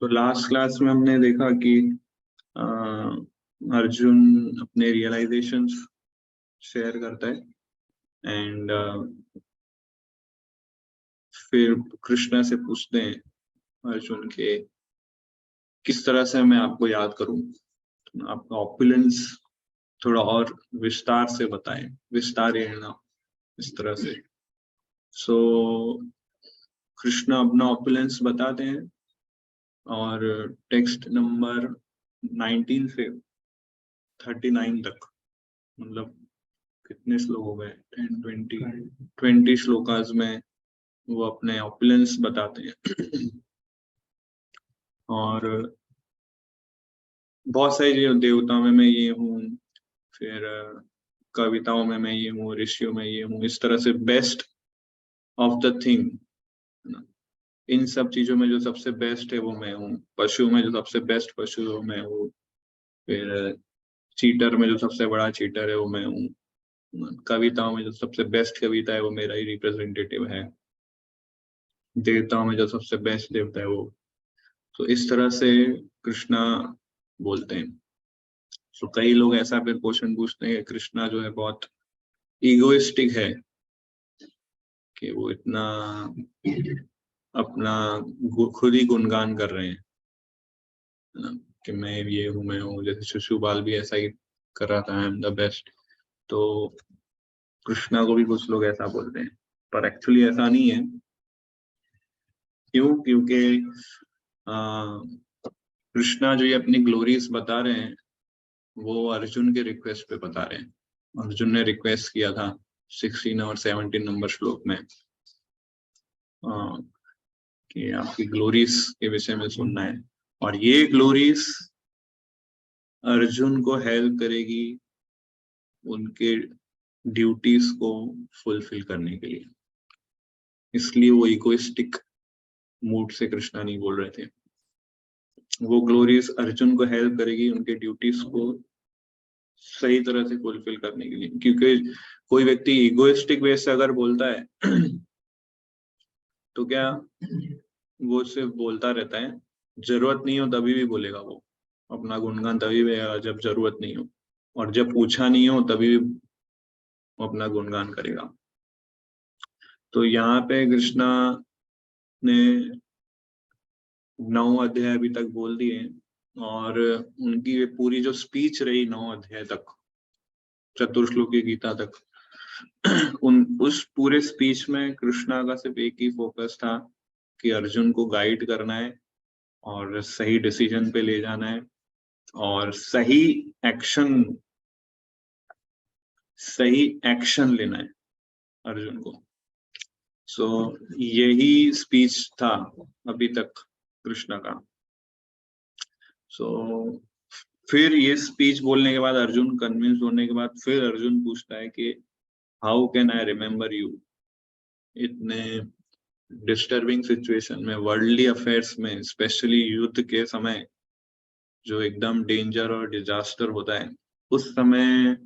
तो last class में हमने देखा कि अ, अर्जुन अपने रियलाइजेशंस शेयर करता है एंड फिर कृष्णा से पूछते हैं अर्जुन के किस तरह से मैं आपको याद करूं, आपका ऑपुलेंस थोड़ा और विस्तार से बताएं, विस्तार इस तरह से। सो कृष्णा अपना ऑपुलेंस बताते हैं और टेक्स्ट नंबर 19 से 39 तक, मतलब कितने श्लोक हो गए, 10 20 श्लोकाज में वो अपने ऑपुलेंस बताते हैं। और बहुत सारी देवताओं में मैं ये हूँ, फिर कविताओं में मैं ये हूँ, ऋषियों में ये हूँ, इस तरह से बेस्ट ऑफ द थिंग, इन सब चीजों में जो सबसे बेस्ट है वो मैं हूँ। पशु में जो सबसे बेस्ट पशु है वो मैं हूँ, फिर चीटर में जो सबसे बड़ा चीटर है वो मैं हूँ, कविताओं में जो सबसे बेस्ट कविता है वो मेरा ही रिप्रेजेंटेटिव है, देवताओं में जो सबसे बेस्ट देवता है वो। तो इस तरह से कृष्णा बोलते हैं। तो कई लोग ऐसा फिर क्वेश्चन पूछते हैं कि कृष्णा जो है बहुत ईगोइस्टिक है, कि वो इतना अपना खुद ही गुणगान कर रहे हैं, है ना, कि मैं ये हूँ, मैं हूँ। जैसे शिशुपाल भी ऐसा ही कर रहा था, आई एम द बेस्ट। तो कृष्णा को भी कुछ लोग ऐसा बोलते हैं, पर एक्चुअली ऐसा नहीं है। क्यों? क्योंकि कृष्णा जो ये अपनी ग्लोरीज बता रहे हैं वो अर्जुन के रिक्वेस्ट पे बता रहे हैं। अर्जुन ने रिक्वेस्ट किया था 16 और 17 नंबर श्लोक में कि आपकी ग्लोरीज के विषय में सुनना है, और ये ग्लोरीज अर्जुन को हेल्प करेगी उनके ड्यूटीज को फुलफिल करने के लिए। इसलिए वो इगोइस्टिक मूड से कृष्णा नहीं बोल रहे थे। वो ग्लोरीज अर्जुन को हेल्प करेगी उनके ड्यूटीज को सही तरह से फुलफिल करने के लिए। क्योंकि कोई व्यक्ति इगोइस्टिक वे से अगर बोलता है तो क्या वो सिर्फ बोलता रहता है, जरूरत नहीं हो तभी भी बोलेगा, वो अपना गुणगान तभी भी जब जरूरत नहीं हो, और जब पूछा नहीं हो तभी भी वो अपना गुणगान करेगा। तो यहाँ पे कृष्णा ने 9 अध्याय अभी तक बोल दिए, और उनकी पूरी जो स्पीच रही 9 अध्याय तक, चतुर्श्लोकी गीता तक, उस पूरे स्पीच में कृष्णा का सिर्फ एक ही फोकस था कि अर्जुन को गाइड करना है और सही डिसीजन पे ले जाना है और सही एक्शन लेना है अर्जुन को। सो यही स्पीच था अभी तक कृष्णा का। सो फिर ये स्पीच बोलने के बाद, अर्जुन कन्विंस होने के बाद, फिर अर्जुन पूछता है कि how can I remember you, इतने डिस्टर्बिंग सिचुएशन में, वर्ल्डली अफेयर्स में, स्पेशली युद्ध के समय जो एकदम डेंजर और डिजास्टर होता है, उस समय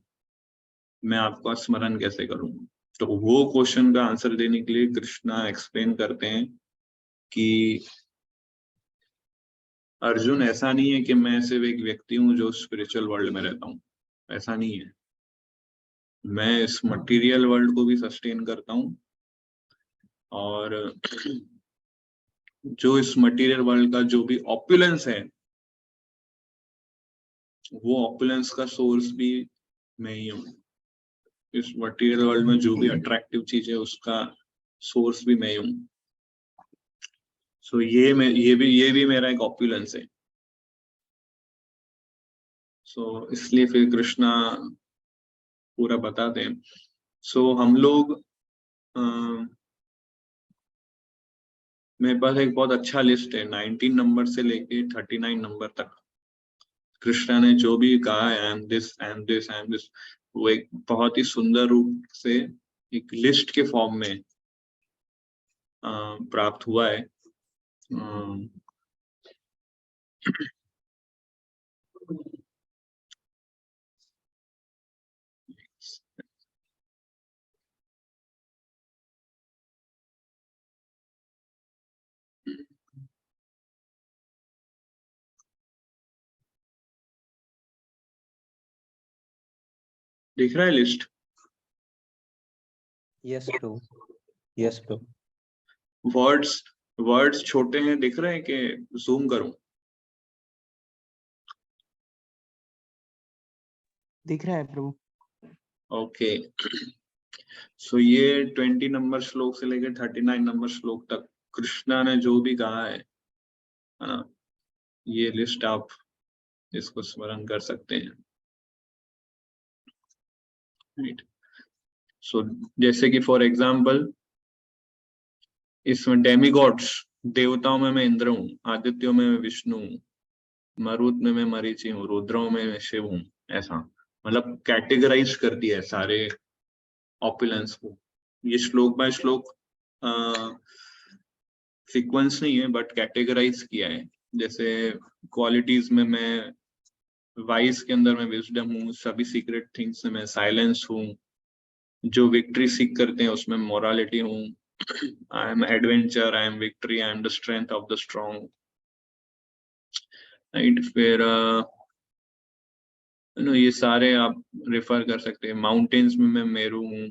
मैं आपका स्मरण कैसे करूं। तो वो क्वेश्चन का आंसर देने के लिए कृष्णा एक्सप्लेन करते हैं कि अर्जुन, ऐसा नहीं है कि मैं सिर्फ एक व्यक्ति हूँ जो स्पिरिचुअल वर्ल्ड में रहता हूँ, ऐसा नहीं है। मैं इस मटेरियल वर्ल्ड को भी सस्टेन करता हूँ, और जो इस मटेरियल वर्ल्ड का जो भी ऑपुलेंस है, वो ऑपुलेंस का सोर्स भी मैं ही हूँ। इस मटेरियल वर्ल्ड में जो भी अट्रैक्टिव चीज है उसका सोर्स भी मैं ही हूँ। सो ये भी मेरा एक ऑपुलेंस है। सो इसलिए फिर कृष्णा पूरा बताते हैं। सो हम लोग मेरे पास एक बहुत अच्छा लिस्ट है, 19 नंबर से लेके 39 नंबर तक कृष्णा ने जो भी कहा है, I am this, I am this, I am this, वो एक बहुत ही सुंदर रूप से एक लिस्ट के फॉर्म में प्राप्त हुआ है। दिख रहा है list? Yes bro, yes bro. Words छोटे हैं, दिख रहे हैं कि जूम करूं? दिख रहा है प्रभु। ओके। सो ये 20 नंबर श्लोक से लेकर 39 नंबर श्लोक तक कृष्णा ने जो भी कहा है ना, ये लिस्ट आप इसको स्मरण कर सकते हैं। राइट। सो जैसे कि फॉर एग्जाम्पल इसमें डेमीगॉड्स, देवताओं में मैं इंद्र हूँ, आदित्यों में मैं विष्णु हूँ, मरुत में मैं मरीचि हूँ, रुद्रों में मैं शिव हूँ। ऐसा मतलब कैटेगराइज कर दिया है सारे ऑपुलेंस को। ये श्लोक बाय श्लोक सीक्वेंस नहीं है, बट कैटेगराइज किया है। जैसे क्वालिटीज में मैं वाइज के अंदर मैं विजडम हूँ, सभी सीक्रेट थिंग्स में मैं साइलेंस हूँ, जो विक्ट्री सीख करते हैं उसमें मोरालिटी हूँ, I M adventure, I am victory, I am the strength of the strong. Right. फिर ये सारे आप रेफर कर सकते हैं। माउंटेन्स में मैं मेरू हूँ,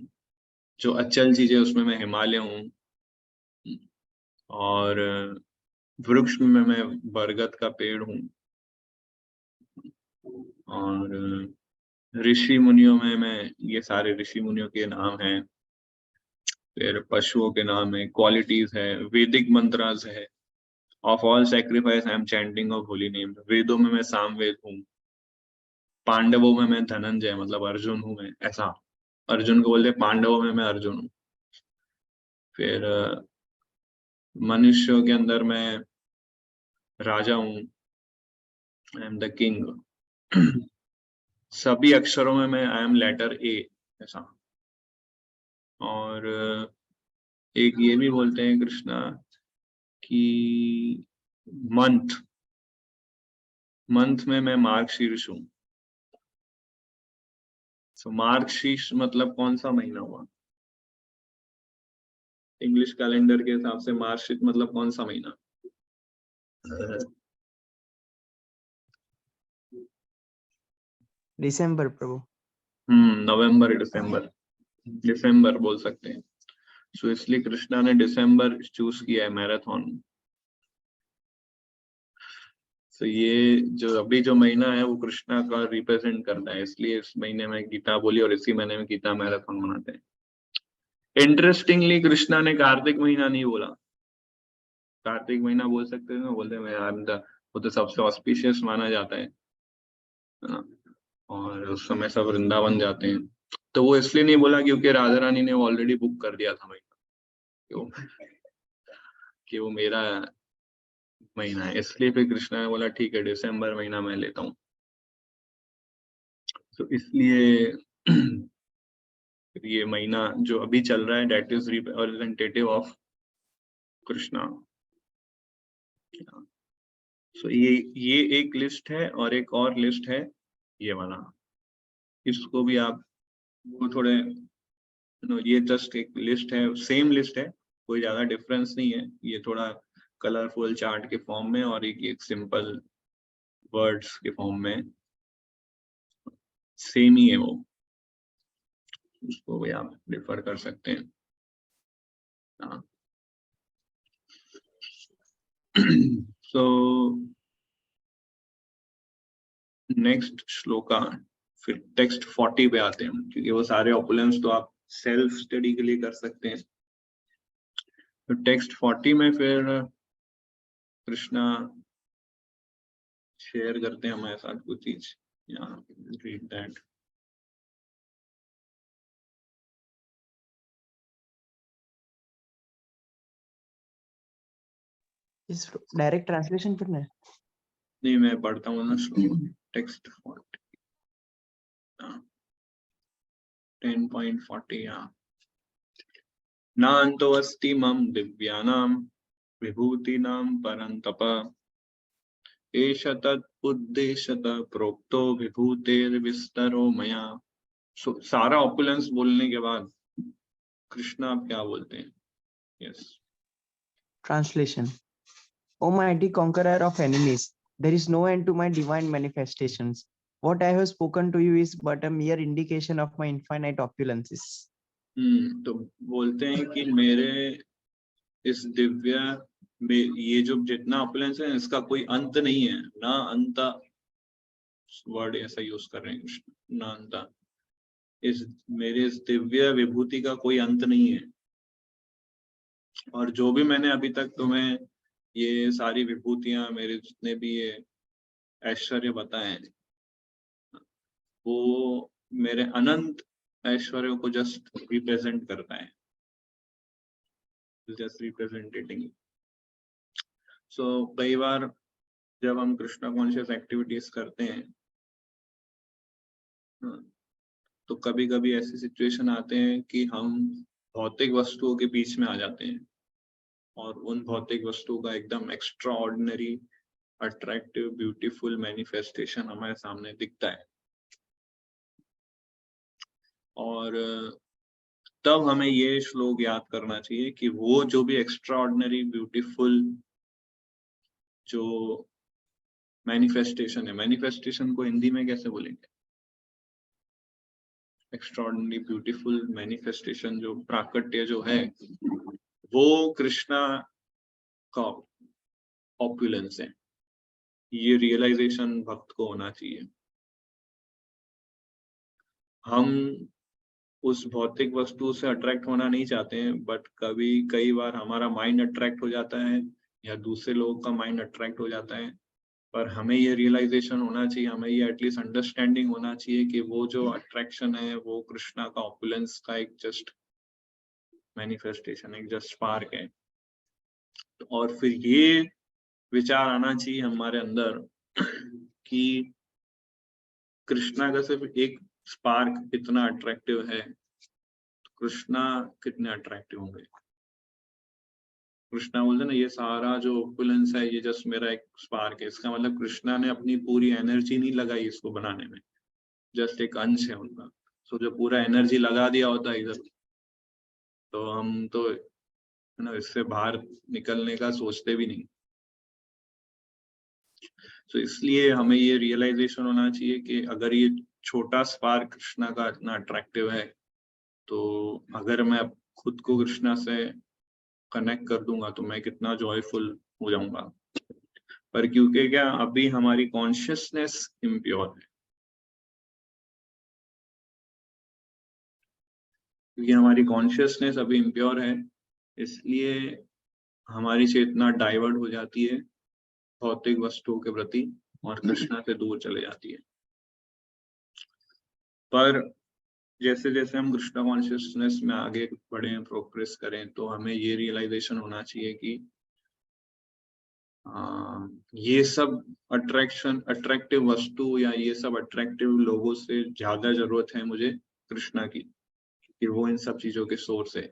जो अचल चीजें उसमें मैं हिमालय हूँ, और वृक्ष में मैं बरगद का पेड़ हूँ, और ऋषि मुनियों में मैं, ये सारे ऋषि मुनियों के नाम हैं। फिर पशुओं के नाम है, क्वालिटीज है, वैदिक मंत्रास है। Of all sacrifice I am chanting of holy name. वेदों में मैं सामवेद हूँ, पांडवों में मैं धनंजय मतलब अर्जुन हूँ मैं, ऐसा अर्जुन को बोलते पांडवों में मैं अर्जुन हूँ। फिर मनुष्यों के अंदर मैं राजा हूँ, आई एम द किंग। सभी अक्षरों में मैं आई एम लेटर ए, ऐसा। और एक ये भी बोलते हैं कृष्णा कि मंथ में मैं मार्गशीर्ष हूँ। सो मार्गशीर्ष मतलब कौन सा महीना हुआ? इंग्लिश कैलेंडर के हिसाब से मार्गशीर्ष मतलब कौन सा महीना? दिसंबर प्रभु। नवंबर, दिसंबर बोल सकते हैं। सो इसलिए कृष्णा ने दिसंबर चूज किया है मैराथन। तो ये जो अभी जो महीना है वो कृष्णा का रिप्रेजेंट करता है, इसलिए इस महीने में गीता बोली और इसी महीने में गीता मैराथन मनाते हैं। इंटरेस्टिंगली कृष्णा ने कार्तिक महीना नहीं बोला। कार्तिक महीना बोल सकते हैं ना, बोलते हैं वो तो सबसे ऑस्पिशियस माना जाता है ना, और उस समय सब वृंदावन जाते हैं। तो वो इसलिए नहीं बोला क्योंकि राधा रानी ने ऑलरेडी बुक कर दिया था महीना, क्यों कि वो मेरा महीना है। इसलिए फिर कृष्णा ने बोला ठीक है दिसंबर महीना मैं लेता हूँ। तो इसलिए ये महीना जो अभी चल रहा है that is representative of Krishna. So ये एक लिस्ट है, और एक और लिस्ट है ये वाला। इसको भी आप वो थोड़े ये जस्ट एक लिस्ट है, सेम लिस्ट है, कोई ज्यादा डिफरेंस नहीं है। ये थोड़ा कलरफुल चार्ट के फॉर्म में और एक सिंपल वर्ड्स के फॉर्म में, सेम ही है वो, उसको भी आप रेफर कर सकते हैं। सो नेक्स्ट श्लोका, फिर टेक्स्ट 40 पे आते हैं, क्योंकि वो सारे ऑपुलेंस तो आप सेल्फ स्टडी के लिए कर सकते हैं। तो टेक्स्ट 40 में फिर कृष्णा शेयर करते हैं हमारे साथ कुछ चीज, यहाँ रीड दैट। इस डायरेक्ट ट्रांसलेशन पढ़ना है? नहीं, मैं पढ़ता हूँ ना श्लोक। टेक्स्ट 10.40। नान्तो अस्ति मम दिव्यानां विभूतीनां परन्तप, एष तदुद्देश्यतः प्रोक्तो विभूतेर्विस्तरो मया। सारा ऑपुलेंस बोलने के बाद कृष्णा आप क्या बोलते हैं? Yes. Translation. O mighty conqueror of enemies, there is no end to my divine manifestations. What I have spoken to you is but a mere indication of my infinite opulences. तो बोलते हैं कि मेरे इस दिव्य में ये जो जितना ऑपुलेंस है इसका कोई अंत नहीं है, ना अंत वर्ड ऐसा यूज कर रहे हैं कृष्ण, ना अंत, इस मेरे इस दिव्य विभूति का कोई अंत नहीं है। और जो भी मैंने अभी तक तुम्हें ये सारी विभूतियां, मेरे जितने भी ये ऐश्वर्य बताए हैं, वो मेरे अनंत ऐश्वर्यों को जस्ट रिप्रेजेंट करता है, जस्ट रिप्रेजेंटेटिंग। सो कई बार जब हम कृष्णा कॉन्शियस एक्टिविटीज करते हैं तो कभी कभी ऐसी सिचुएशन आते हैं कि हम भौतिक वस्तुओं के बीच में आ जाते हैं और उन भौतिक वस्तुओं का एकदम extra ordinary attractive beautiful manifestation हमारे सामने दिखता है। और तब हमें ये श्लोक याद करना चाहिए कि वो जो भी एक्स्ट्रा ऑर्डिनरी ब्यूटीफुल जो मैनिफेस्टेशन है, मैनिफेस्टेशन को हिंदी में कैसे बोलेंगे? एक्स्ट्राऑर्डिनरी ब्यूटीफुल मैनिफेस्टेशन, जो प्राकट्य जो है वो कृष्णा का ऑपुलेंस है। ये रियलाइजेशन भक्त को होना चाहिए। हम उस भौतिक वस्तु से अट्रैक्ट होना नहीं चाहते हैं, बट कई बार हमारा माइंड अट्रैक्ट हो जाता है या दूसरे लोगों का माइंड अट्रैक्ट हो जाता है, पर हमें ये रियलाइजेशन होना चाहिए, हमें ये एटलीस्ट अंडरस्टैंडिंग होना चाहिए कि वो जो अट्रैक्शन है वो कृष्णा का ऑपुलेंस का एक जस्ट मैनिफेस्टेशन, एक जस्ट स्पार्क है। और फिर ये विचार आना चाहिए हमारे अंदर कि कृष्णा का सिर्फ एक स्पार्क इतना अट्रैक्टिव है, तो कृष्णा कितने अट्रैक्टिव होंगे। कृष्णा बोलते ना ये सारा जो ऑपुलेंस है ये जस्ट मेरा एक स्पार्क है, इसका मतलब कृष्णा ने अपनी पूरी एनर्जी नहीं लगाई इसको बनाने में, जस्ट एक अंश है उनका। सो जो पूरा एनर्जी लगा दिया होता है इधर, तो हम तो है ना इससे बाहर निकलने का सोचते भी नहीं। तो इसलिए हमें ये रियलाइजेशन होना चाहिए कि अगर ये छोटा स्पार्क कृष्णा का इतना अट्रैक्टिव है, तो अगर मैं खुद को कृष्णा से कनेक्ट कर दूंगा तो मैं कितना जॉयफुल हो जाऊंगा। पर क्योंकि क्या अभी हमारी कॉन्शियसनेस इम्प्योर है, क्योंकि हमारी कॉन्शियसनेस अभी इम्प्योर है, इसलिए हमारी चेतना डाइवर्ट हो जाती है भौतिक वस्तुओं के प्रति और कृष्णा से दूर चले जाती है। पर जैसे जैसे हम कृष्णा कॉन्शियसनेस में आगे बढ़े, प्रोग्रेस करें, तो हमें ये रियलाइजेशन होना चाहिए कि ये सब अट्रैक्टिव वस्तु या ये सब अट्रैक्टिव लोगों से ज्यादा जरूरत है मुझे कृष्णा की, कि वो इन सब चीजों के सोर्स है।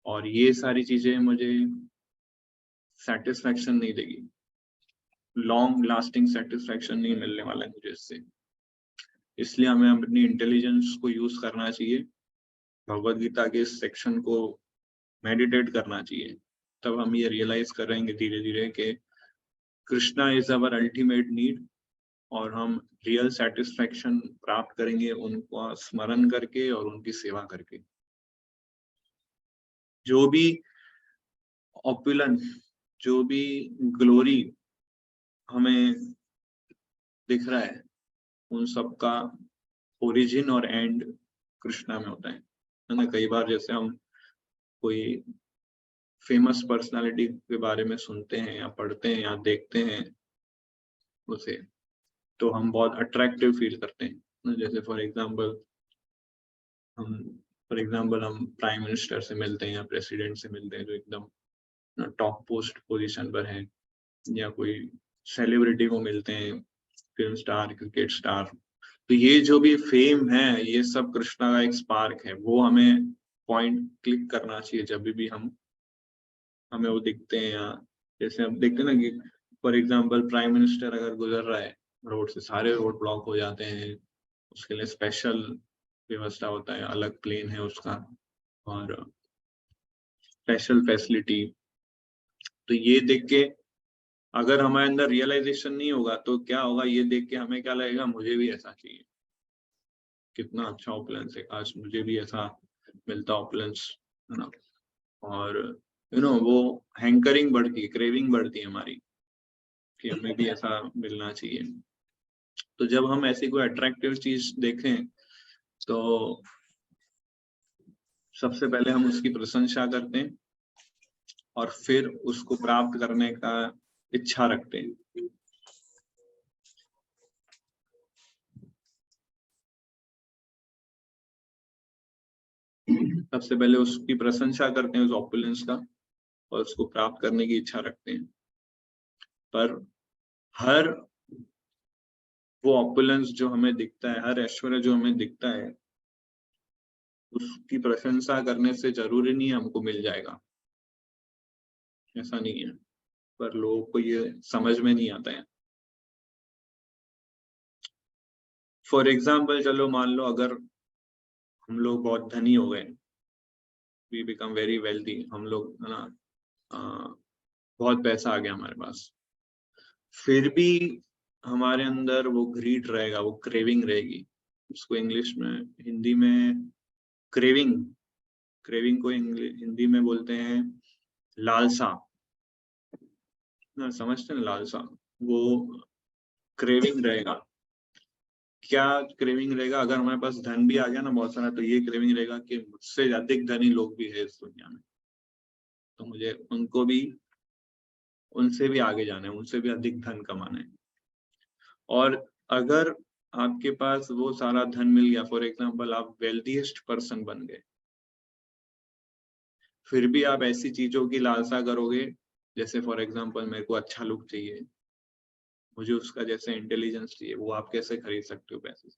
और ये सारी चीजें मुझे सेटिस्फैक्शन नहीं देगी, लॉन्ग लास्टिंग सेटिस्फैक्शन नहीं मिलने वाला है मुझे इससे। इसलिए हमें अपनी इंटेलिजेंस को यूज करना चाहिए, भगवद गीता के इस सेक्शन को मेडिटेट करना चाहिए। तब हम ये रियलाइज करेंगे धीरे धीरे कि Krishna is our ultimate need, और हम रियल सेटिस्फैक्शन प्राप्त करेंगे उनको स्मरण करके और उनकी सेवा करके। जो भी ऑपुलेंस, जो भी ग्लोरी हमें दिख रहा है, उन सब का ओरिजिन और एंड कृष्णा में होता है ना। कई बार जैसे हम कोई फेमस पर्सनालिटी के बारे में सुनते हैं या पढ़ते हैं या देखते हैं उसे, तो हम बहुत अट्रैक्टिव फील करते हैं। जैसे फॉर एग्जांपल हम प्राइम मिनिस्टर से मिलते हैं या प्रेसिडेंट से मिलते हैं जो एकदम टॉप पोस्ट पोजीशन पर है, या कोई सेलिब्रिटी को मिलते हैं, फिल्म स्टार, क्रिकेट स्टार। तो ये जो भी फेम है ये सब कृष्णा का एक स्पार्क है, वो हमें पॉइंट क्लिक करना चाहिए जब भी हमें वो दिखते हैं। या जैसे हम देखते हैं ना कि फॉर एग्जांपल प्राइम मिनिस्टर अगर गुजर रहा है रोड से, सारे रोड ब्लॉक हो जाते हैं, उसके लिए स्पेशल व्यवस्था होता है, अलग प्लेन है उसका और स्पेशल फैसिलिटी। तो ये देख के अगर हमारे अंदर रियलाइजेशन नहीं होगा तो क्या होगा, ये देख के हमें क्या लगेगा, मुझे भी ऐसा चाहिए, कितना अच्छा ऑपुलेंस है, काश मुझे भी ऐसा मिलता ऑपुलेंस, है ना। और वो हैंकरिंग बढ़ती है, क्रेविंग बढ़ती है हमारी कि हमें भी ऐसा मिलना चाहिए। तो जब हम ऐसी कोई अट्रैक्टिव चीज देखें तो सबसे पहले हम उसकी प्रशंसा करते हैं और फिर उसको प्राप्त करने का इच्छा रखते हैं। सबसे पहले उसकी प्रशंसा करते हैं उस ऑपुलेंस का और उसको प्राप्त करने की इच्छा रखते हैं। पर हर वो ऑपुलेंस जो हमें दिखता है, हर ऐश्वर्य जो हमें दिखता है, उसकी प्रशंसा करने से जरूरी नहीं है हमको मिल जाएगा, ऐसा नहीं है। पर लोगों को ये समझ में नहीं आता है। फॉर एग्जाम्पल, चलो मान लो अगर हम लोग बहुत धनी हो गए, वी बिकम वेरी वेल्दी, हम लोग, है ना, बहुत पैसा आ गया हमारे पास, फिर भी हमारे अंदर वो ग्रीड रहेगा, वो क्रेविंग रहेगी। उसको इंग्लिश में, हिंदी में क्रेविंग, क्रेविंग को हिंदी में बोलते हैं लालसा, ना, समझते हैं लालसा, वो क्रेविंग रहेगा। क्या क्रेविंग रहेगा? अगर हमारे पास धन भी आ गया ना बहुत सारा, तो ये क्रेविंग रहेगा कि मुझसे अधिक धनी लोग भी है इस दुनिया में, तो मुझे उनको भी, उनसे भी आगे जाना है, उनसे भी अधिक धन कमाना है। और अगर आपके पास वो सारा धन मिल गया, फॉर एग्जाम्पल आप वेल्दीएस्ट पर्सन बन गए, फिर भी आप ऐसी चीजों की लालसा करोगे, जैसे फॉर एग्जाम्पल मेरे को अच्छा लुक चाहिए, मुझे उसका जैसे इंटेलिजेंस चाहिए, वो आप कैसे खरीद सकते हो पैसे से?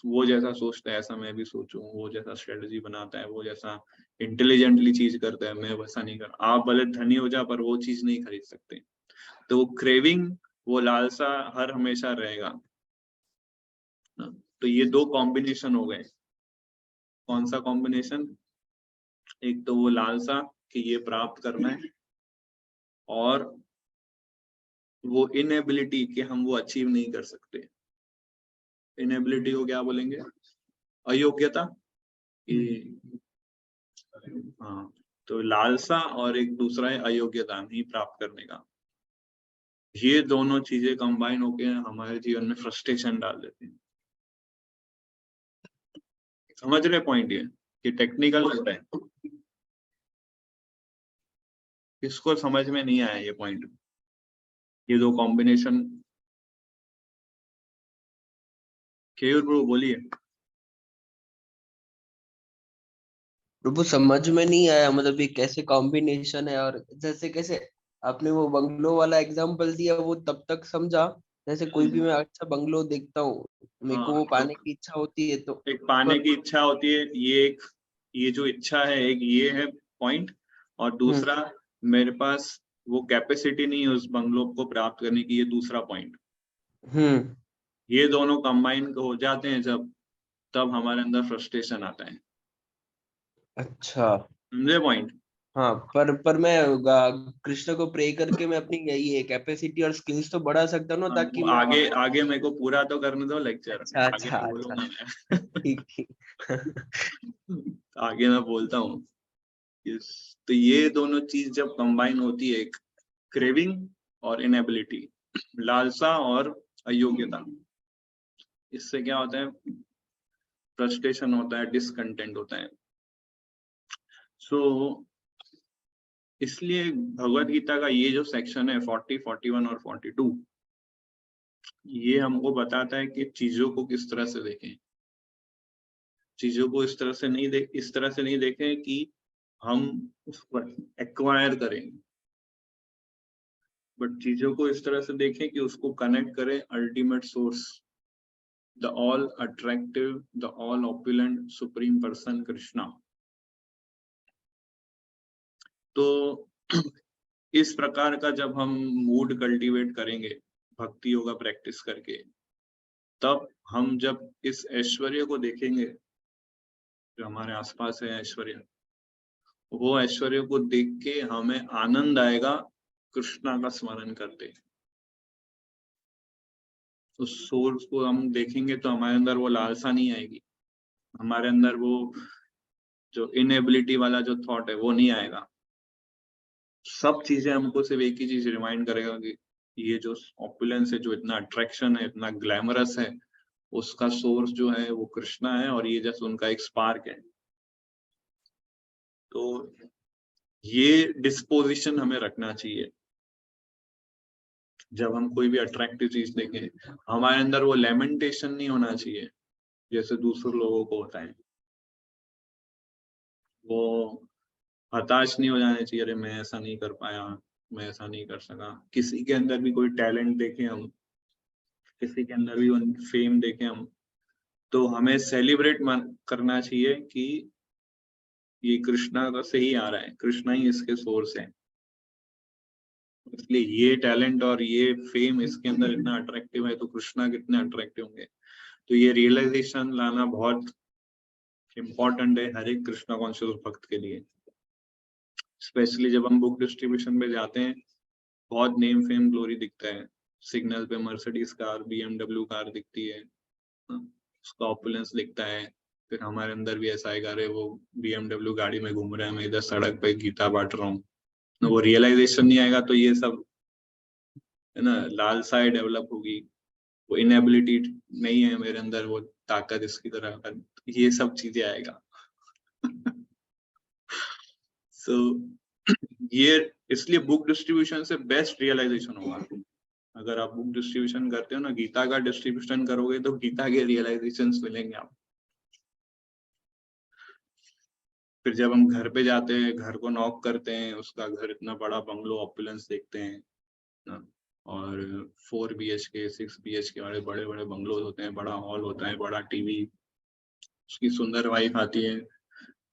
वो जैसा सोचता है ऐसा मैं भी सोचूं, वो जैसा स्ट्रेटजी बनाता है, वो जैसा इंटेलिजेंटली चीज करता है, मैं वैसा नहीं कर। आप भले धनी हो जा पर वो चीज नहीं खरीद सकते। तो वो क्रेविंग, वो लालसा हर हमेशा रहेगा ना। तो ये दो कॉम्बिनेशन हो गए। कौन सा कॉम्बिनेशन? एक तो वो लालसा कि ये प्राप्त करना है, और वो इनएबिलिटी कि हम वो अचीव नहीं कर सकते। इनएबिलिटी को क्या बोलेंगे? अयोग्यता कि, हाँ, तो लालसा और एक दूसरा है अयोग्यता, नहीं प्राप्त करने का। ये दोनों चीजें कंबाइन होके हमारे जीवन में फ्रस्ट्रेशन डाल देते हैं। समझ रहे पॉइंट? ये कि टेक्निकल होता है, किसको समझ में नहीं आया ये पॉइंट, ये दो कॉम्बिनेशन? केयूर ब्रो बोलिए। प्रभु समझ में नहीं आया, मतलब ये कैसे कॉम्बिनेशन है, और जैसे कैसे आपने वो बंगलो वाला एग्जांपल दिया, वो तब तक समझा जैसे कोई भी मैं अच्छा बंगलो देखता हूँ, मेरे को हाँ, वो तो पाने की इच्छा होती है, तो एक पाने पर की इच्छा होती है, ये जो इच्छा है, एक ये है पॉइंट। और दूसरा, मेरे पास वो कैपेसिटी नहीं है उस बंगलो को प्राप्त करने की, ये दूसरा पॉइंट। हम्म ये दोनों कंबाइन हो जाते हैं जब, तब हमारे अंदर फ्रस्ट्रेशन आता है। अच्छा। समझे पॉइंट? हाँ, पर मैं कृष्ण को प्रे करके मैं अपनी ये कैपेसिटी और स्किल्स तो बढ़ा सकता हूँ ना, ताकि वो मैं आगे आगे मेरे को पूरा तो करने दो लेक्चर, अच्छा आगे अच्छा मैं अच्छा, बोलूंगा मैं। ठीक ठीक। आगे मैं बोलता हूँ। तो ये दोनों चीज जब कंबाइन होती है, एक क्रेविंग और इनएबिलिटी, लालसा और अयोग्यता, इससे क्या होता है? फ्रस्ट्रेशन होता है, डिसकंटेंट होता है। सो इसलिए भगवत गीता का ये जो सेक्शन है 40, 41 और 42, ये हमको बताता है कि चीजों को किस तरह से देखें। चीजों को इस तरह से नहीं देखें कि हम उसको एक्वायर करें, बट चीजों को इस तरह से देखें कि उसको कनेक्ट करें ultimate source, the all attractive, the all opulent supreme person Krishna. तो इस प्रकार का जब हम मूड कल्टीवेट करेंगे भक्ति योगा प्रैक्टिस करके, तब हम जब इस ऐश्वर्य को देखेंगे जो हमारे आसपास है ऐश्वर्य, वो ऐश्वर्य को देख के हमें आनंद आएगा, कृष्णा का स्मरण करते, उस सोर्स को हम देखेंगे तो हमारे अंदर वो लालसा नहीं आएगी, हमारे अंदर वो जो इनएबिलिटी वाला जो थॉट है वो नहीं आएगा। सब चीजें हमको सिर्फ एक ही चीज रिमाइंड करेगा कि ये जो ऑपुलेंस है, जो इतना अट्रैक्शन है, इतना ग्लैमरस है, उसका सोर्स जो है वो कृष्णा है और ये जस्ट उनका एक स्पार्क है। तो ये डिस्पोजिशन हमें रखना चाहिए जब हम कोई भी अट्रैक्टिव चीज देखें। हमारे अंदर वो लेमेंटेशन नहीं होना चाहिए जैसे दूसरे लोगों को होता है, वो हताश नहीं हो जाने चाहिए, अरे मैं ऐसा नहीं कर पाया, मैं ऐसा नहीं कर सका। किसी के अंदर भी कोई टैलेंट देखें हम, किसी के अंदर भी फेम देखें हम, तो हमें सेलिब्रेट करना चाहिए कि ये कृष्णा का से ही आ रहा है, कृष्णा ही इसके सोर्स है, इसलिए ये टैलेंट और ये फेम इसके अंदर इतना अट्रैक्टिव है तो कृष्णा कितने अट्रैक्टिव होंगे। तो ये रियलाइजेशन लाना बहुत इम्पोर्टेंट है हर एक कृष्णा कॉन्शियस भक्त के लिए। स्पेशली जब हम बुक डिस्ट्रीब्यूशन में जाते हैं, बहुत नेम फेम ग्लोरी दिखता है, सिग्नल पे मर्सिडीज कार, BMW कार दिखती है, उसका ऑपुलेंस दिखता है, फिर हमारे अंदर भी ऐसा आएगा, अरे वो BMW गाड़ी में घूम रहा है, मैं इधर सड़क पे गीता बांट रहा हूँ। वो रियलाइजेशन नहीं आएगा तो ये सब है ना, लालसाएं डेवलप होगी, वो इनएबिलिटी नहीं है मेरे अंदर, वो ताकत इसकी तरह का, ये सब चीजें आएगा। सो ये इसलिए बुक डिस्ट्रीब्यूशन से बेस्ट रियलाइजेशन होगा। अगर आप बुक डिस्ट्रीब्यूशन करते हो ना, गीता का डिस्ट्रीब्यूशन करोगे तो गीता के रियलाइजेशंस मिलेंगे आप। फिर जब हम घर पे जाते हैं, घर को नॉक करते हैं, उसका घर इतना बड़ा बंगलो ऑपुलेंस देखते हैं ना, और 4 BHK 6 BHK वाले बड़े बड़े बंगलोज होते हैं, बड़ा हॉल होता है, बड़ा टीवी, उसकी सुंदर वाइफ आती है,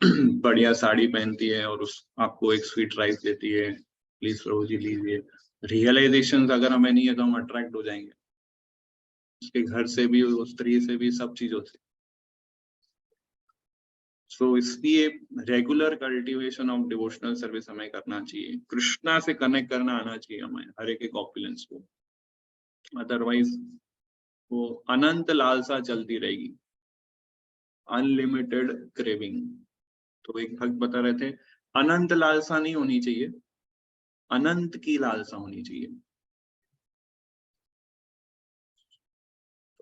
बढ़िया साड़ी पहनती है और उस आपको एक स्वीट राइस देती है, प्लीज प्रभु जी लीजिए। रियलाइजेशन अगर हमें नहीं है तो हम अट्रैक्ट हो जाएंगे उसके घर से भी, उस स्त्री से भी, सब चीजों से। सो इसलिए regular cultivation of devotional service हमें करना चाहिए, कृष्णा से कनेक्ट करना आना चाहिए हमें हर एक ऑपुलेंस को, अदरवाइज वो अनंत लालसा चलती रहेगी, अनलिमिटेड क्रेविंग। तो एक भक्त बता रहे थे, अनंत लालसा नहीं होनी चाहिए, अनंत की लालसा होनी चाहिए।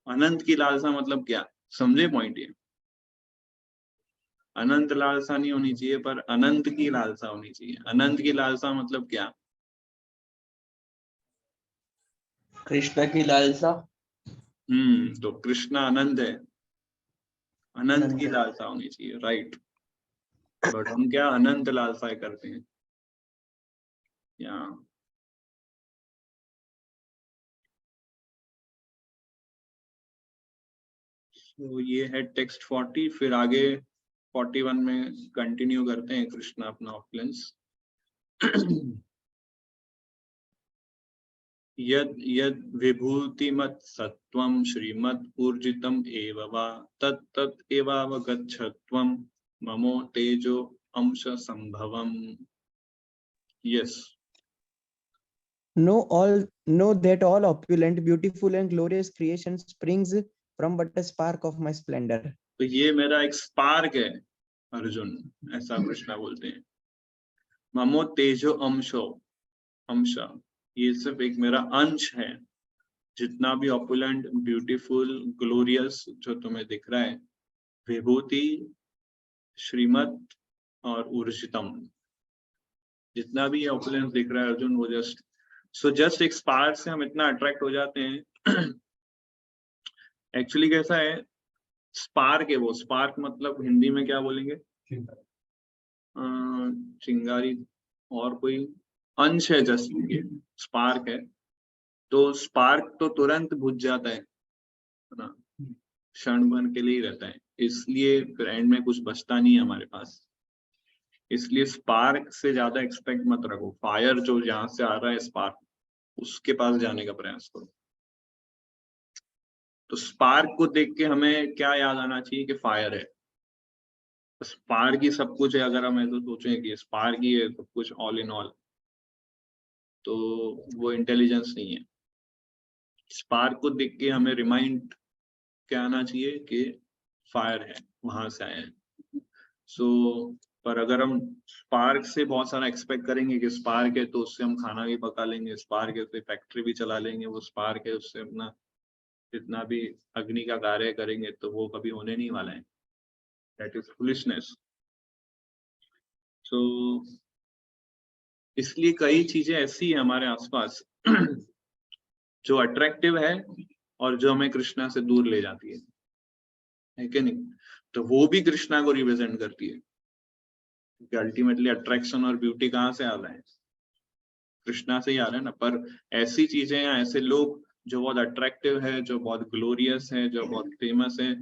अनंत की लालसा मतलब क्या, समझे पॉइंट ये? अनंत लालसा नहीं होनी चाहिए पर अनंत की लालसा होनी चाहिए। अनंत की लालसा मतलब क्या? कृष्ण की लालसा। तो कृष्णा अनंत है, अनंत की अनंत। लालसा होनी चाहिए, राइट। बट हम क्या अनंत लालसाएं करते हैं या तो ये है टेक्स्ट 40। फिर आगे 41 में कंटिन्यू करते हैं कृष्णा अपना ऑपुलेंस। यद यद विभूतिमत् सत्वं श्रीमत् ऊर्जितम् एव वा तत् तत् एवावगच्छत्वं ममो तेजो अंश संभवम्। Yes, Know that all opulent, beautiful, and glorious creation springs from but a spark of my splendor. तो ये मेरा एक स्पार्क है अर्जुन, ऐसा कृष्णा बोलते हैं। ममो तेजो अंशो, अंश, ये सिर्फ एक मेरा अंश है। जितना भी ऑपुलेंट, ब्यूटीफुल, ग्लोरियस जो तुम्हें दिख रहा है, विभूति, श्रीमत और ऊर्जितम, जितना भी ऑपुलेंस दिख रहा है अर्जुन, वो जस्ट एक स्पार्क से हम इतना अट्रैक्ट हो जाते हैं। एक्चुअली कैसा है, स्पार्क है वो, स्पार्क मतलब हिंदी में क्या बोलेंगे, चिंगारी, और कोई अंश है, जस्ट ये स्पार्क है। तो स्पार्क तो तुरंत बुझ जाता है ना, क्षण भर के लिए ही रहता है, इसलिए फिर एंड में कुछ बचता नहीं है हमारे पास। इसलिए स्पार्क से ज्यादा एक्सपेक्ट मत रखो, फायर जो जहां से आ रहा है स्पार्क, उसके पास जाने का प्रयास करो। तो स्पार्क को देख के हमें क्या याद आना चाहिए कि फायर है, स्पार्क ही सब कुछ है। अगर हम ऐसा सोचें कि स्पार्क ही है सब कुछ, ऑल इन ऑल, तो वो इंटेलिजेंस नहीं है। स्पार्क को देख के हमें रिमाइंड क्या आना चाहिए कि फायर है, वहां से आए हैं। सो पर अगर हम स्पार्क से बहुत सारा एक्सपेक्ट करेंगे कि स्पार्क है तो उससे हम खाना भी पका लेंगे, स्पार्क है उससे फैक्ट्री भी चला लेंगे, वो स्पार्क है उससे अपना जितना भी अग्नि का कार्य करेंगे, तो वो कभी होने नहीं वाला है। That is foolishness. सो इसलिए कई चीजें ऐसी है हमारे आसपास जो अट्रैक्टिव है और जो हमें कृष्णा से दूर ले जाती है कि नहीं? तो वो भी कृष्णा को रिप्रेजेंट करती है, क्योंकि अल्टीमेटली अट्रैक्शन और ब्यूटी कहाँ से आ रहा है? कृष्णा से ही आ रहा है ना। पर ऐसी चीजें या ऐसे लोग जो बहुत अट्रैक्टिव है, जो बहुत ग्लोरियस है, जो बहुत फेमस है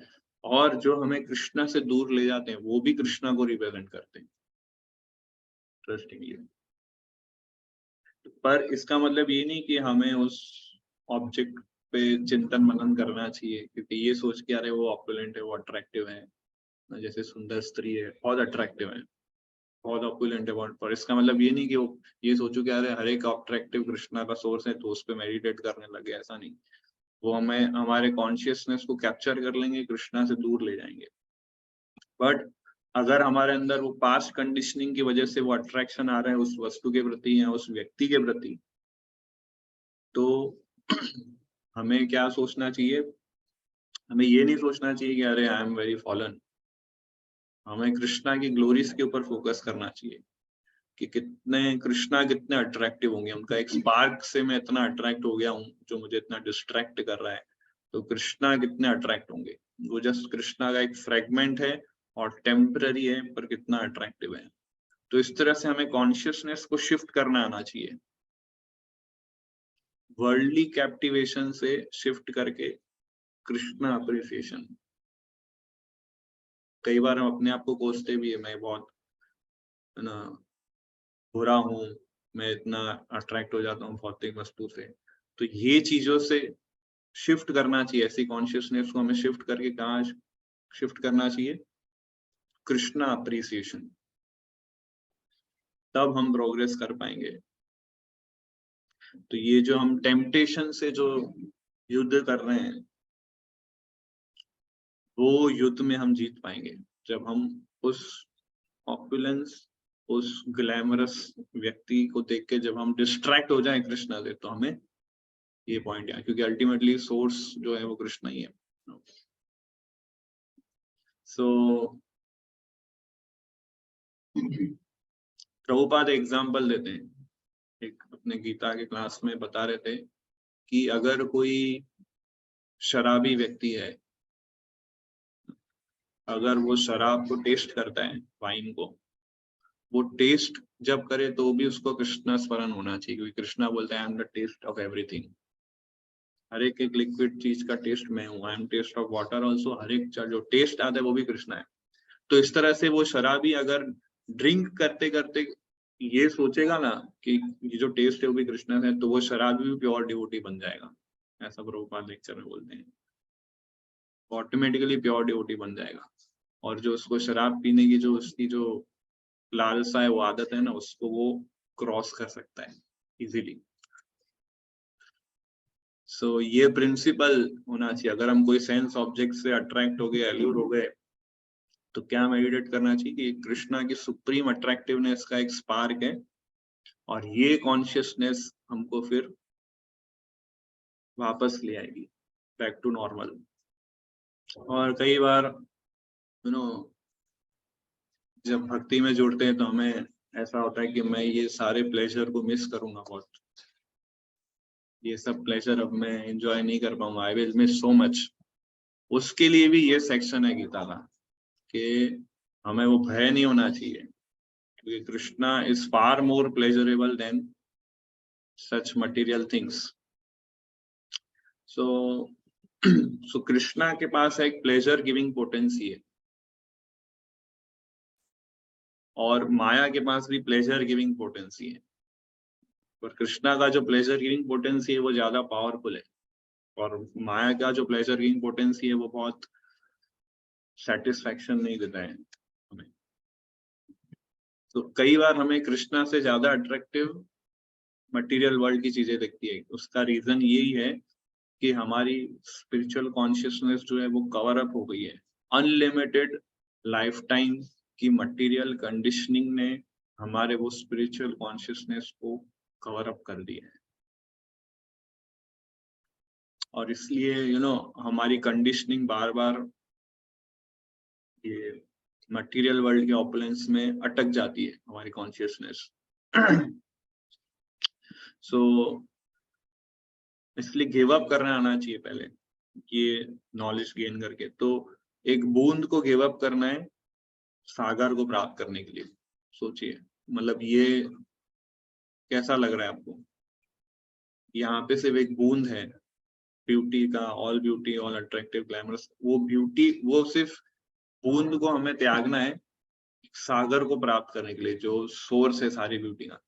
और जो हमें कृष्णा से दूर ले जाते हैं, वो भी कृष्णा को रिप्रेजेंट करते हैं, इंटरेस्टिंगली। पर इसका मतलब ये नहीं कि हमें उस ऑब्जेक्ट पे चिंतन मनन करना चाहिए, क्योंकि ये सोच के अरे वो ऑपुलेंट है, वो अट्रैक्टिव है, जैसे सुंदर स्त्री है, बहुत अट्रैक्टिव है, बहुत ऑपुलेंट है, बहुत, पर इसका मतलब ये नहीं कि वो ये सोचो कि अरे हर एक अट्रैक्टिव कृष्णा का सोर्स है तो उस पर मेडिटेट करने लगे, ऐसा नहीं। वो हमें हमारे कॉन्शियसनेस को कैप्चर कर लेंगे, कृष्णा से दूर ले जाएंगे। बट अगर हमारे अंदर वो पास्ट कंडीशनिंग की वजह से वो अट्रैक्शन आ रहा है उस वस्तु के प्रति या उस व्यक्ति के प्रति, तो हमें क्या सोचना चाहिए? हमें ये नहीं सोचना चाहिए कि अरे आई एम वेरी फॉलन। हमें कृष्णा की ग्लोरीज के ऊपर फोकस करना चाहिए कि कितने कृष्णा कितने अट्रैक्टिव होंगे। उनका एक स्पार्क से मैं इतना अट्रैक्ट हो गया हूँ जो मुझे इतना डिस्ट्रैक्ट कर रहा है, तो कृष्णा कितने अट्रैक्ट होंगे। वो जस्ट कृष्णा का एक फ्रेगमेंट है और टेम्पररी है, पर कितना अट्रैक्टिव है। तो इस तरह से हमें कॉन्शियसनेस को शिफ्ट करना आना चाहिए, वर्ल्डली कैप्टिवेशन से शिफ्ट करके कृष्णा अप्रिसिएशन। कई बार हम अपने आप को कोसते भी है, मैं बहुत है ना बुरा हूँ, मैं इतना अट्रैक्ट हो जाता हूँ भौतिक वस्तु से। तो ये चीजों से शिफ्ट करना चाहिए, ऐसी कॉन्शियसनेस को हमें शिफ्ट करके कहाँ शिफ्ट करना चाहिए? कृष्णा अप्रिसिएशन। तब हम प्रोग्रेस कर पाएंगे। तो ये जो हम टेम्पटेशन से जो युद्ध कर रहे हैं, वो युद्ध में हम जीत पाएंगे जब हम उस ऑपुलेंस, उस ग्लैमरस व्यक्ति को देख के जब हम डिस्ट्रैक्ट हो जाएं कृष्णा से, तो हमें ये पॉइंट है, क्योंकि अल्टीमेटली सोर्स जो है वो कृष्णा ही है। सो प्रभुपाद एग्जाम्पल देते हैं, एक अपने गीता के क्लास में बता रहे थे कि अगर कोई शराबी व्यक्ति है, अगर वो शराब को टेस्ट करता है, वाइन को, वो टेस्ट जब करे तो भी उसको कृष्णा स्मरण होना चाहिए, क्योंकि कृष्णा बोलते हैं I am the taste of everything. हर एक लिक्विड चीज का टेस्ट मैं हूँ, I am taste of water also. हर एक जो टेस्ट आता है वो भी कृष्णा है। तो इस तरह से वो शराबी अगर ड्रिंक करते करते ये सोचेगा ना कि ये जो टेस्ट है वो भी कृष्णा है, तो वो शराबी भी प्योर डिवोटी बन जाएगा, ऐसा प्रभुपाद लेक्चर में बोलते हैं। ऑटोमेटिकली प्योर डिवोटी बन जाएगा। और जो उसको शराब पीने की जो उसकी जो लालसा है, वो आदत है ना, उसको वो क्रॉस कर सकता है इजीली। सो ये प्रिंसिपल होना चाहिए। अगर हम कोई सेंस ऑब्जेक्ट से अट्रैक्ट हो गए, एल्यूर हो गए, तो क्या मेडिटेट करना चाहिए कि कृष्णा की सुप्रीम अट्रैक्टिवनेस का एक स्पार्क है, और ये कॉन्शियसनेस हमको फिर वापस ले आएगी बैक टू नॉर्मल। और कई बार यू नो जब भक्ति में जुड़ते हैं तो हमें ऐसा होता है कि मैं ये सारे प्लेजर को मिस करूंगा बहुत, ये सब प्लेजर अब मैं एंजॉय नहीं कर पाऊंगा, I will miss so much. उसके लिए भी ये सेक्शन है गीता का कि हमें वो भय नहीं होना चाहिए, क्योंकि Krishna is far more pleasurable than such material things. So Krishna के पास एक प्लेजर गिविंग पोटेंसी है, और माया के पास भी प्लेजर गिविंग पोटेंसी है। पर कृष्णा का जो प्लेजर गिविंग पोटेंसी है वो ज्यादा पावरफुल है, और माया का जो प्लेजर गिविंग पोटेंसी है वो बहुत सेटिस्फैक्शन नहीं देता है हमें। तो कई बार हमें कृष्णा से ज्यादा अट्रैक्टिव मटेरियल वर्ल्ड की चीजें दिखती है, उसका रीजन यही है कि हमारी स्पिरिचुअल कॉन्शियसनेस जो है वो कवर अप हो गई है। अनलिमिटेड लाइफ टाइम की मटेरियल कंडीशनिंग ने हमारे वो स्पिरिचुअल कॉन्शियसनेस को कवर अप कर दिया है, और इसलिए हमारी कंडीशनिंग बार बार ये मटेरियल वर्ल्ड के ऑपुलेंस में अटक जाती है हमारी कॉन्शियसनेस। सो इसलिए गिव अप करना आना चाहिए पहले, ये नॉलेज गेन करके। तो एक बूंद को गिव अप करना है सागर को प्राप्त करने के लिए। सोचिए, मतलब ये कैसा लग रहा है आपको? यहाँ पे सिर्फ एक बूंद है ब्यूटी का, all beauty, all attractive, glamorous. वो ब्यूटी, वो सिर्फ बूंद को हमें त्यागना है सागर को प्राप्त करने के लिए, जो सोर्स है सारी ब्यूटी का।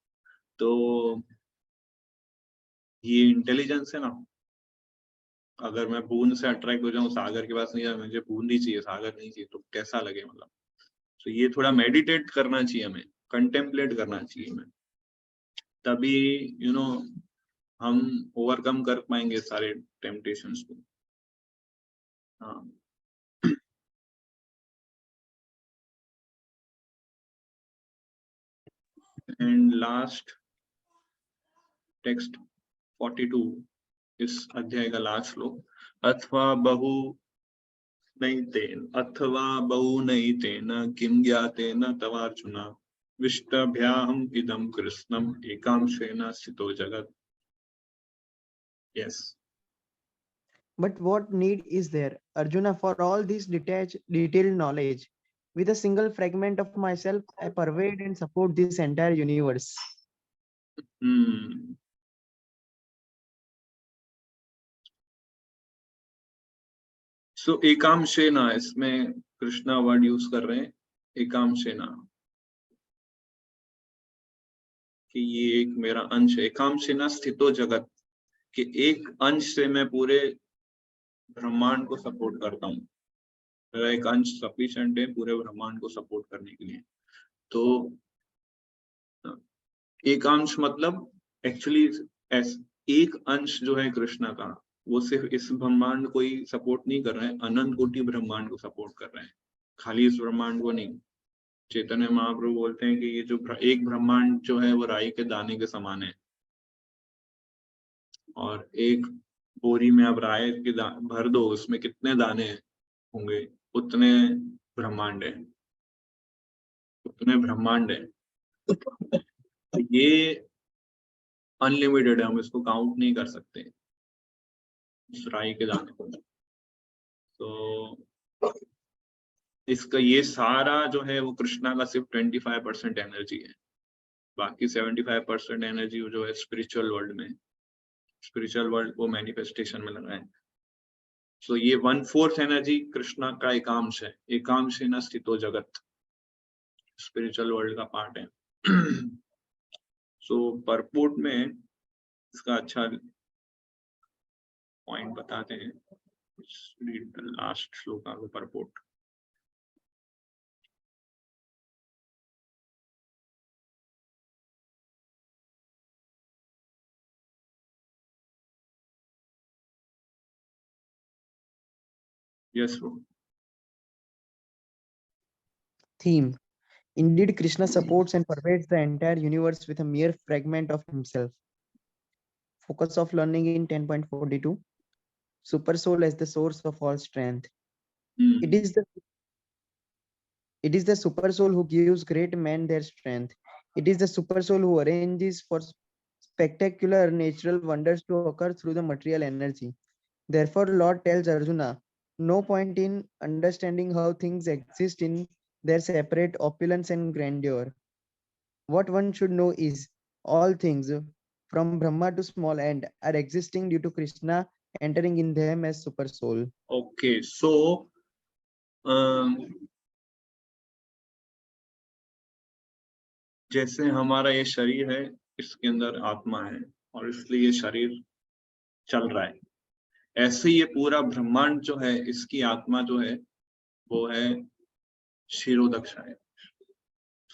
तो ये इंटेलिजेंस है ना। अगर मैं बूंद से अट्रैक्ट हो जाऊं, सागर के पास नहीं जाऊं, मुझे बूंद ही चाहिए, सागर नहीं चाहिए, तो कैसा लगे? मतलब तो ये थोड़ा मेडिटेट करना चाहिए हमें, कंटेम्पलेट करना चाहिए हमें, तभी हम ओवरकम कर पाएंगे सारे टेम्पटेशंस को। हाँ, एंड लास्ट टेक्स्ट 42, इस अध्याय का लास्ट श्लोक। अथवा बहु नैतेन किं ज्ञातेन तवार्जुन विष्टभ्याहम् इदं कृष्णम् एकांशेन स्थितो जगत्। Yes. But what need is there, Arjuna, for all this detailed knowledge? With a single fragment of myself, I pervade and support this entire universe. So एकांशेन, इसमें कृष्णा वर्ड यूज कर रहे हैं, एकांशेन, कि ये एक मेरा अंश है। एकांशेन स्थितो जगत, कि एक अंश से मैं पूरे ब्रह्मांड को सपोर्ट करता हूँ। मेरा एक अंश सफिशिएंट है पूरे ब्रह्मांड को सपोर्ट करने के लिए। तो एक अंश मतलब एक्चुअली एक अंश जो है कृष्णा का, वो सिर्फ इस ब्रह्मांड को ही सपोर्ट नहीं कर रहे हैं, अनंत कोटि ब्रह्मांड को सपोर्ट कर रहे हैं, खाली इस ब्रह्मांड को नहीं। चैतन्य महाप्रभु बोलते हैं कि ये जो एक ब्रह्मांड जो है वो राई के दाने के समान है, और एक बोरी में आप राय के भर दो, उसमें कितने दाने होंगे, उतने ब्रह्मांड है, उतने ब्रह्मांड है। ये अनलिमिटेड है, हम इसको काउंट नहीं कर सकते इस राई के दाने को। तो इसका ये सारा जो है वो कृष्णा का सिर्फ 25% एनर्जी है, बाकी 75% एनर्जी जो है स्पिरिचुअल वर्ल्ड में, स्पिरिचुअल वर्ल्ड को मैनिफेस्टेशन में लगाए। सो ये 1/4 एनर्जी कृष्णा का एकांश है, एकांश न स्थितो जगत, स्पिरिचुअल वर्ल्ड का पार्ट है। सो परपोर्ट में इसका अच्छा पॉइंट बताते हैं। रीड द लास्ट श्लोक of the purport. Yes, bro. Theme. Indeed, Krishna supports and pervades the entire universe with a mere fragment of himself. Focus of learning in 10.42. Super soul as the source of all strength. It is the super soul who gives great men their strength. It is the super soul who arranges for spectacular natural wonders to occur through the material energy. Therefore, Lord tells Arjuna, no point in understanding how things exist in their separate opulence and grandeur. What one should know is all things, from Brahma to small end, are existing due to Krishna entering in them as super soul. Okay, so जैसे हमारा ये शरीर है, इसके अंदर आत्मा है, और इसलिए ये शरीर चल रहा है, ऐसे ये पूरा ब्रह्मांड जो है, इसकी आत्मा जो है वो है क्षीरोदक्षाय,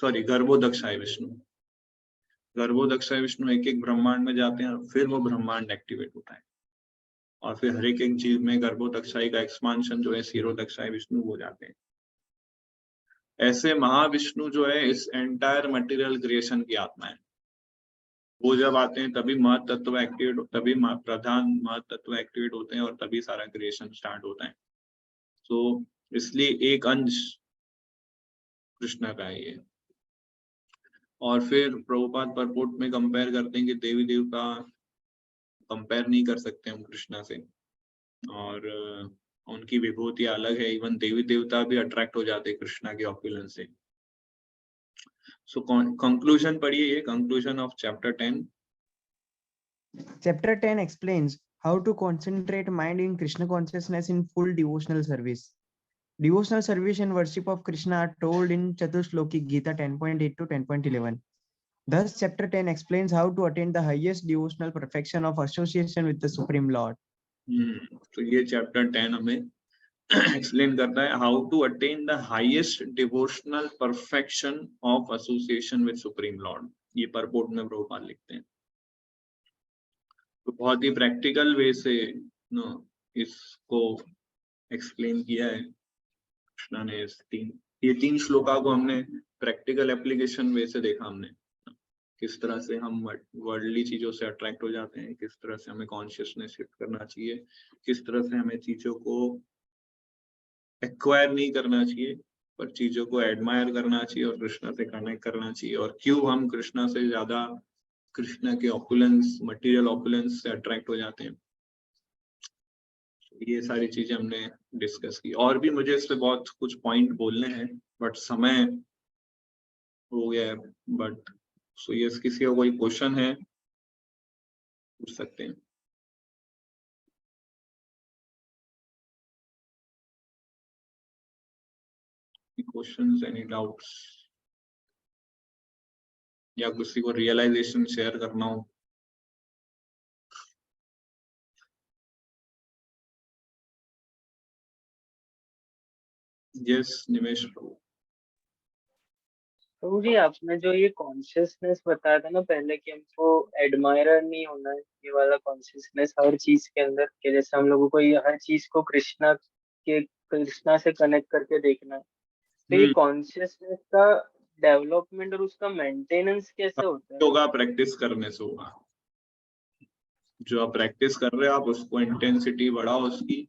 सॉरी गर्भोदक्षाय विष्णु। गर्भोदक्षाय विष्णु एक एक ब्रह्मांड में जाते हैं और फिर वो ब्रह्मांड एक्टिवेट होता है, और फिर हर एक जीव में गर्भोदक्षाई का एक्सपांशन जो है शिरोदक्षाय विष्णु हो जाते हैं। ऐसे महाविष्णु जो है इस एंटायर मटेरियल क्रिएशन की आत्मा है। वो जब आते हैं तभी महत तत्व एक्टिवेट, तभी प्रधान महत तत्व एक्टिवेट होते हैं और तभी सारा क्रिएशन स्टार्ट होता है। तो इसलिए एक अंश कृष्णा का है ये। और फिर प्रभुपाद परपोर्ट में कंपेयर करते हैं कि देवी देवता कंपेयर नहीं कर सकते हम कृष्णा से, और उनकी विभूति अलग है। इवन देवी देवता भी अट्रैक्ट हो जाते हैं कृष्णा के ऑपुलेंस से। सो कंक्लूजन पढ़िए, ये conclusion of chapter 10। Chapter 10 explains how to concentrate mind in Krishna consciousness in full devotional service. Devotional service and worship of Krishna are told in Chatushloki Gita 10.8 to 10.11. Thus, chapter 10 explains how to attain the highest devotional perfection of association with the Supreme Lord. तो ये chapter 10 हमें explain करता है how to attain the highest devotional perfection of association with supreme lord. ये purport में प्रभुपाद लिखते हैं। तो बहुत ही प्रैक्टिकल वे से इसको एक्सप्लेन किया है कृष्णा ने। ये तीन श्लोका को हमने प्रैक्टिकल एप्लीकेशन वे से देखा हमने, किस तरह से हम वर्ल्डली चीजों से अट्रैक्ट हो जाते हैं, किस तरह से हमें कॉन्शियसनेस शिफ्ट करना चाहिए, किस तरह से हमें चीजों को एक्वायर नहीं करना चाहिए पर चीजों को एडमायर करना चाहिए और कृष्णा से कनेक्ट करना चाहिए, और क्यों हम कृष्णा से ज्यादा कृष्णा के ऑपुलेंस, मटेरियल ऑपुलेंस से अट्रैक्ट हो जाते हैं। ये सारी चीजें हमने डिस्कस की। और भी मुझे इस पे बहुत कुछ पॉइंट बोलने हैं बट समय हो गया है। बट सो यस, किसी का कोई क्वेश्चन है पूछ सकते हैं। क्वेश्चंस, एनी डाउट्स, या किसी को रियलाइजेशन शेयर करना हो? यस निमेश प्रभु। प्रभु जी, आपने जो ये कॉन्शियसनेस बताया था ना पहले कि हमको एडमायरर नहीं होना है, ये वाला कॉन्शियसनेस हर चीज के अंदर, कि जैसे हम लोगों को ये हर चीज को कृष्णा से कनेक्ट करके देखना है, तो ये कॉन्शियसनेस का डेवलपमेंट और उसका मेंटेनेंस कैसे होता है? योगा प्रैक्टिस करने से होगा। जो आप प्रैक्टिस कर रहे हो आप उसको इंटेंसिटी बढ़ाओ उसकी,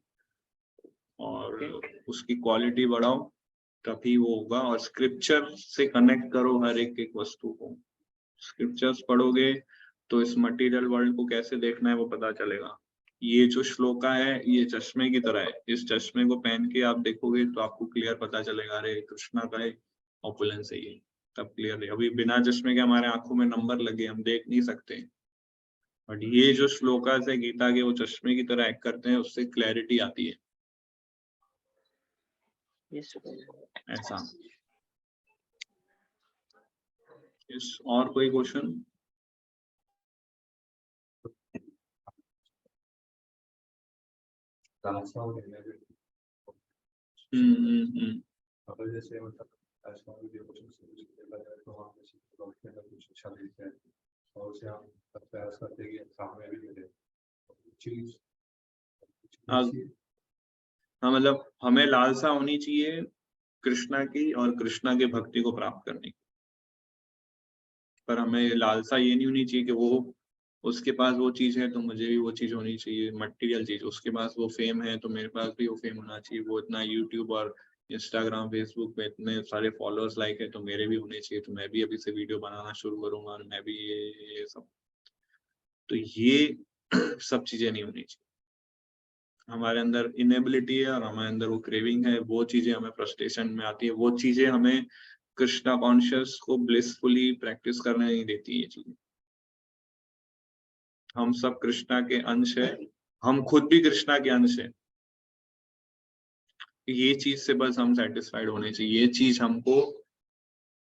और उसकी क्वालिटी बढ़ाओ, तभी वो होगा। और स्क्रिप्चर से कनेक्ट करो हर एक वस्तु को। स्क्रिप्चर्स पढ़ोगे तो इस मटेरियल वर्ल्ड को कैसे देखना है वो पता चलेगा। ये जो श्लोका है ये चश्मे की तरह है। इस चश्मे को पहन के आप देखोगे तो आपको क्लियर पता चलेगा, अरे कृष्णा का है ऑपुलेंस है ये, तब क्लियर है। अभी बिना चश्मे के हमारे आंखों में नंबर लगे, हम देख नहीं सकते, बट ये जो श्लोकास है गीता के वो चश्मे की तरह एक्ट करते हैं, उससे क्लैरिटी आती है। ऐसा। इस और कोई क्वेश्चन? अगर जैसे मतलब शिक्षा देते हैं और उसे हम प्रयास करते हैं कि एग्जाम में भी मिले चीज। हाँ, मतलब हमें लालसा होनी चाहिए कृष्णा की और कृष्णा के भक्ति को प्राप्त करने की, पर हमें लालसा ये नहीं होनी चाहिए कि वो उसके पास वो चीज है तो मुझे भी वो चीज होनी चाहिए, मटेरियल चीज। उसके पास वो फेम है तो मेरे पास भी वो फेम होना चाहिए। वो इतना यूट्यूब और इंस्टाग्राम फेसबुक पे इतने सारे फॉलोअर्स लाइक है तो मेरे भी होने चाहिए, तो मैं भी अभी से वीडियो बनाना शुरू करूंगा और मैं भी ये सब। तो ये सब चीजें नहीं होनी चाहिए। हमारे अंदर इनेबिलिटी है और हमारे अंदर वो क्रेविंग है, वो चीजें हमें फ्रस्ट्रेशन में आती है, वो चीजें हमें कृष्णा कॉन्शियस को ब्लिसफुली प्रैक्टिस करने नहीं देती। ये चीजें, हम सब कृष्णा के अंश है, हम खुद भी कृष्णा के अंश है। ये चीज से बस हम सेटिस्फाइड होने चाहिए। ये चीज हमको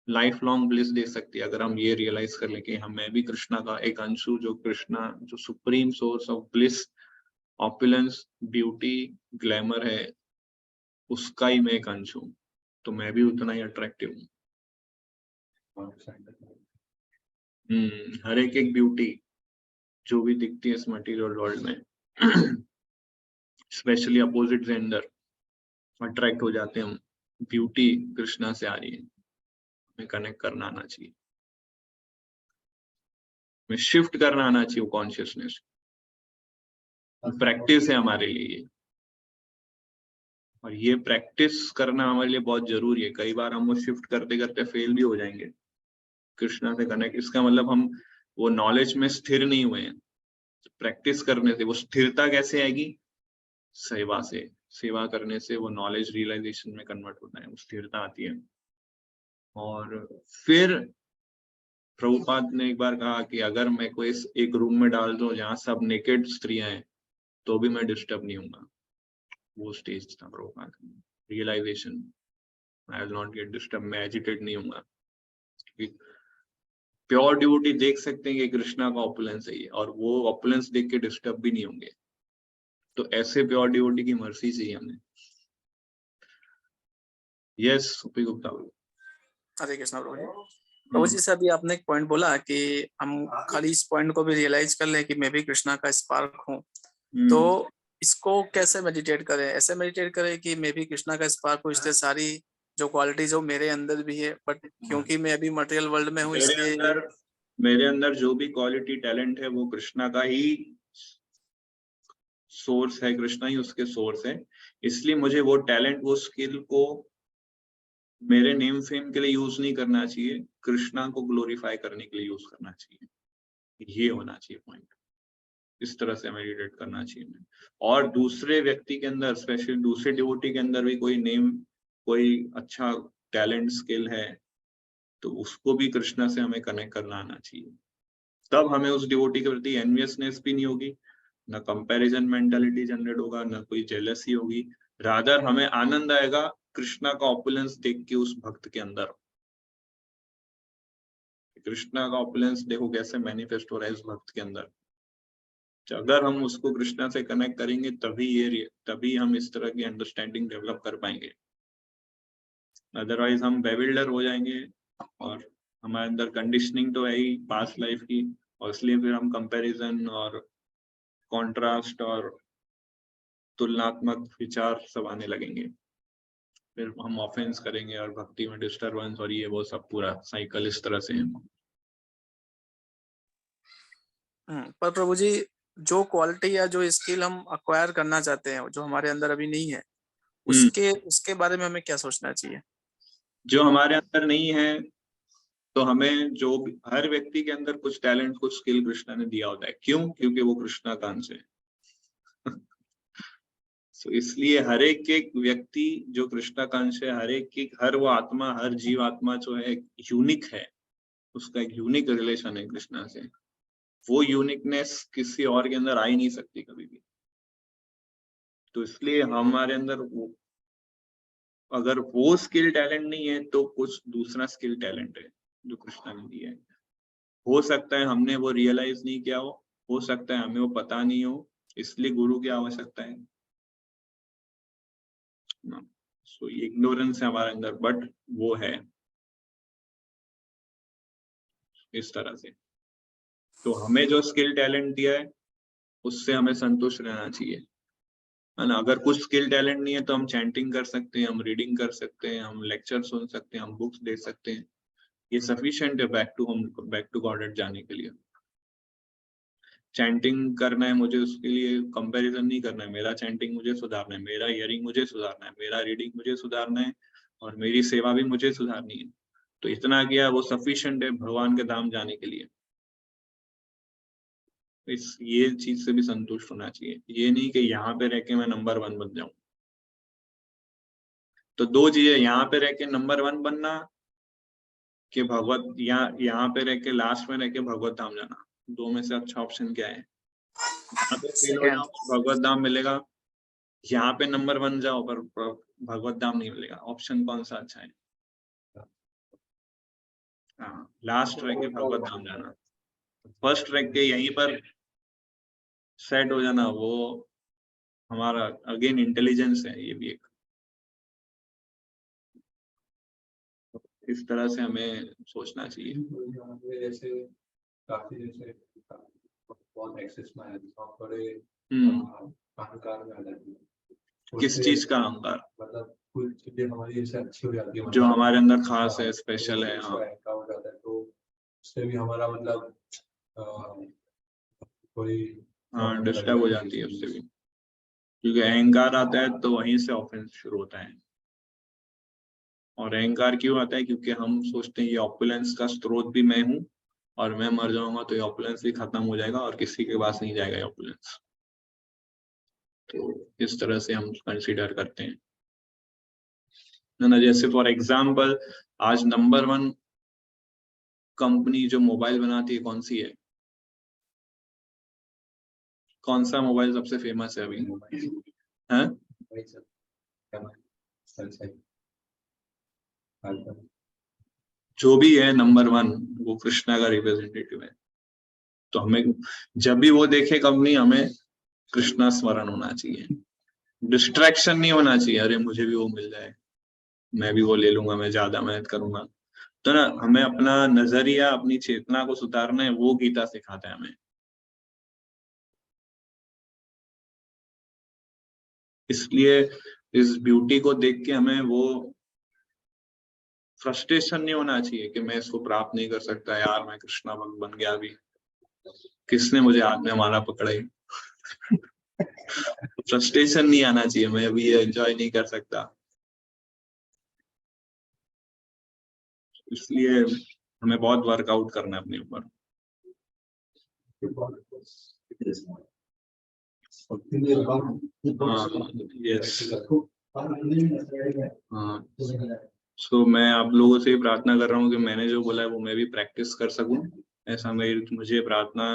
लाइफ लॉन्ग ब्लिस दे सकती है अगर हम ये रियलाइज कर लें कि हम, मैं भी कृष्णा का एक अंश हूँ, जो कृष्णा जो supreme source of bliss, opulence, beauty, glamour है, उसका ही मैं एक अंश हूँ, तो मैं भी उतना ही अट्रैक्टिव हूँ। हर एक ब्यूटी जो भी दिखती है इस मटेरियल वर्ल्ड में, स्पेशली अपोजिट जेंडर अट्रैक्ट हो जाते हैं हम, ब्यूटी कृष्णा से आ रही है, हमें कनेक्ट करना आना चाहिए, हमें शिफ्ट करना आना चाहिए वो कॉन्शियसनेस। प्रैक्टिस है हमारे लिए, और ये प्रैक्टिस करना हमारे लिए बहुत जरूरी है। कई बार हम वो शिफ्ट करते करते फेल भी हो जाएंगे कृष्णा से कनेक्ट, इसका मतलब हम वो नॉलेज में स्थिर नहीं हुए हैं। प्रैक्टिस करने से वो स्थिरता कैसे आएगी? सेवा से, सेवा करने से वो नॉलेज रियलाइजेशन में कन्वर्ट होता है, वो स्थिरता आती है। और फिर प्रभुपाद ने एक बार कहा कि अगर मैं कोई एक रूम में डाल दूं जहां सब नेकेड स्त्रियां हैं तो भी मैं डिस्टर्ब नहीं होऊंगा। वो स्टेज था Prabhupada, realisation, I will not get disturb, मैं एजिटेट नहीं होऊंगा। प्योर डिवोटी देख सकते हैं कि कृष्णा का ऑपुलेंस है ये, और वो ऑपुलेंस देख के डिस्टर्ब भी नहीं होंगे। तो ऐसे प्योर डिवोटी की मर्सी चाहिए हमें। यस सुपी गुप्ता। हरे कृष्णा प्रभु जी। प्रभु जी से अभी आपने एक पॉइंट बोला कि हम खाली इस पॉइंट को भी रियलाइज कर लें कि मैं भी कृष्णा का स्पार्क हूँ, तो इसको कैसे मेडिटेट करें? ऐसे मेडिटेट करें कि मैं भी कृष्णा का स्पार्क हूँ, इससे सारी जो क्वालिटी जो मेरे अंदर भी है, बट क्योंकि मैं अभी मटेरियल वर्ल्ड में हूँ इसलिए मेरे अंदर जो भी क्वालिटी टैलेंट है वो कृष्णा का ही सोर्स है, कृष्णा ही उसके सोर्स है। इसलिए मुझे वो टैलेंट, वो स्किल को मेरे नेम फेम के लिए यूज नहीं करना चाहिए, कृष्णा को ग्लोरीफाई करने के लिए यूज करना चाहिए। ये होना चाहिए पॉइंट। इस तरह से मेडिटेट करना चाहिए हमें। और दूसरे व्यक्ति के अंदर, स्पेशली दूसरे डिवोटी के अंदर भी कोई नेम, कोई अच्छा टैलेंट स्किल है तो उसको भी कृष्णा से हमें कनेक्ट करना आना चाहिए। तब हमें उस डिवोटी के प्रति एनवियसनेस भी नहीं होगी, ना कंपैरिजन मेंटालिटी जनरेट होगा, ना कोई जेलसी होगी। रादर हमें आनंद आएगा कृष्णा का ऑपुलेंस देख के उस भक्त के अंदर। कृष्णा का ऑपुलेंस देखो कैसे मैनिफेस्ट हो रहा है इस भक्त के अंदर। अगर हम उसको कृष्णा से कनेक्ट करेंगे तभी हम इस तरह की अंडरस्टैंडिंग डेवलप कर पाएंगे। अदरवाइज हम बेविल्डर हो जाएंगे, और हमारे अंदर कंडीशनिंग तो है ही पास्ट लाइफ की, और इसलिए फिर हम कंपैरिजन और कॉन्ट्रास्ट और तुलनात्मक विचार सब आने लगेंगे, फिर हम ऑफेंस करेंगे और भक्ति में डिस्टर्बेंस, और ये वो सब पूरा साइकिल इस तरह से है। पर प्रभु जी, जो क्वालिटी या जो स्किल हम अक्वायर करना चाहते हैं जो हमारे अंदर अभी नहीं है, उसके बारे में हमें क्या सोचना चाहिए? जो हमारे अंदर नहीं है तो हमें, जो हर व्यक्ति के अंदर कुछ टैलेंट, कुछ स्किल कृष्णा ने दिया होता है। क्यों? क्योंकि वो कृष्णा का अंश है। तो इसलिए हर एक व्यक्ति जो कृष्णा का अंश है, हर वो आत्मा, हर जीव आत्मा जो है यूनिक है, उसका एक यूनिक रिलेशन है कृष्णा से। वो यूनिकनेस किसी और के अंदर आ ही नहीं सकती कभी भी। तो इसलिए हमारे अंदर वो, अगर वो स्किल टैलेंट नहीं है तो कुछ दूसरा स्किल टैलेंट है जो कृष्णा ने दिया है। हो सकता है हमने वो रियलाइज नहीं किया हो सकता है हमें वो पता नहीं हो, इसलिए गुरु की आवश्यकता है। सो इग्नोरेंस है हमारे अंदर, बट वो है इस तरह से। तो हमें जो स्किल टैलेंट दिया है उससे हमें संतुष्ट रहना चाहिए, है ना। अगर कुछ स्किल टैलेंट नहीं है तो हम चैंटिंग कर सकते हैं, हम रीडिंग कर सकते हैं, हम लेक्चर सुन सकते हैं, हम बुक्स दे सकते हैं। ये सफिशिएंट है बैक टू गॉडेड जाने के लिए। चैंटिंग करना है मुझे, उसके लिए कंपैरिजन नहीं करना है। मेरा चैंटिंग मुझे सुधारना है, मेरा हियरिंग मुझे सुधारना है, मेरा रीडिंग मुझे सुधारना है, और मेरी सेवा भी मुझे सुधारनी है। तो इतना किया वो सफिशिएंट है भगवान के धाम जाने के लिए। ये चीज से भी संतुष्ट होना चाहिए। ये नहीं कि यहाँ पे रह के मैं नंबर 1 बन जाऊं। तो दो चीजें, यहाँ पे रह के नंबर 1 बनना कि भगवत, यहाँ पे रह के लास्ट में रह के भगवत धाम जाना। दो में से अच्छा ऑप्शन क्या है? यहाँ पे फेल हो जाओ भगवत धाम मिलेगा, यहाँ पे नंबर 1 जाओ पर भगवत धाम नहीं मिलेगा। ऑप्शन कौन सा अच्छा है? हाँ, लास्ट रह के भगवत धाम जाना। फर्स्ट रह के यहीं पर सेट हो जाना, वो हमारा अगेन इंटेलिजेंस है। ये भी एक इस तरह से हमें सोचना चाहिए। जैसे काफी जैसे बहुत एक्सेस में आया था, बड़े अहंकार में आ जाती है। किस उससे चीज का अहंकार? मतलब कुछ चीजें हमारी जैसे अच्छी हो जाती है, जो मतलब हमारे अंदर खास है, हाँ, स्पेशल है। उसका हाँ, अहंकार हो जाता है, तो उससे भी हमारा मतलब कोई हाँ, डिस्टर्ब हो जाती है उससे भी, क्योंकि अहंकार आता है तो वहीं से ऑफेंस शुरू होता है। और अहंकार क्यों आता है? क्योंकि हम सोचते हैं ये ऑपुलेंस का स्रोत भी मैं हूँ, और मैं मर जाऊंगा तो ये ऑपुलेंस भी खत्म हो जाएगा और किसी के पास नहीं जाएगा ये ऑपुलेंस। तो इस तरह से हम कंसीडर करते हैं ना। जैसे फॉर एग्जाम्पल, आज नंबर 1 कंपनी जो मोबाइल बनाती है कौन सी है? कौन सा मोबाइल सबसे फेमस है अभी? हैं? जो भी है नंबर 1 वो कृष्णा का रिप्रेजेंटेटिव है। तो हमें जब भी वो देखे कंपनी, हमें कृष्णा स्मरण होना चाहिए, डिस्ट्रैक्शन नहीं होना चाहिए। अरे मुझे भी वो मिल जाए, मैं भी वो ले लूंगा, मैं ज्यादा मेहनत करूंगा। तो ना, हमें अपना नजरिया, अपनी चेतना को सुधारना है, वो गीता सिखाता है हमें। इसलिए इस ब्यूटी को देख के हमें वो फ्रस्ट्रेशन नहीं होना चाहिए कि मैं इसको प्राप्त नहीं कर सकता, यार मैं कृष्णा भक्त बन गया, अभी किसने मुझे हाथ में माला पकड़ाई। फ्रस्ट्रेशन नहीं आना चाहिए, मैं अभी ये एंजॉय नहीं कर सकता। इसलिए हमें बहुत वर्कआउट करना है अपने ऊपर। यस, हाँ। सो मैं आप लोगों से प्रार्थना कर रहा हूँ कि मैंने जो बोला है वो मैं भी प्रैक्टिस कर सकूं। ऐसा मुझे प्रार्थना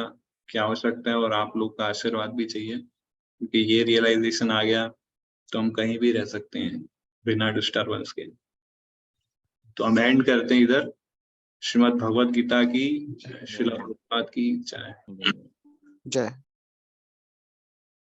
की आवश्यकता है, और आप लोग का आशीर्वाद भी चाहिए, क्योंकि ये रियलाइजेशन आ गया तो हम कहीं भी रह सकते हैं बिना डिस्टर्बेंस के। तो हम एंड करते हैं इधर। श्रीमद् भगवद गीता की, श्रील प्रभुपाद की जय। जय।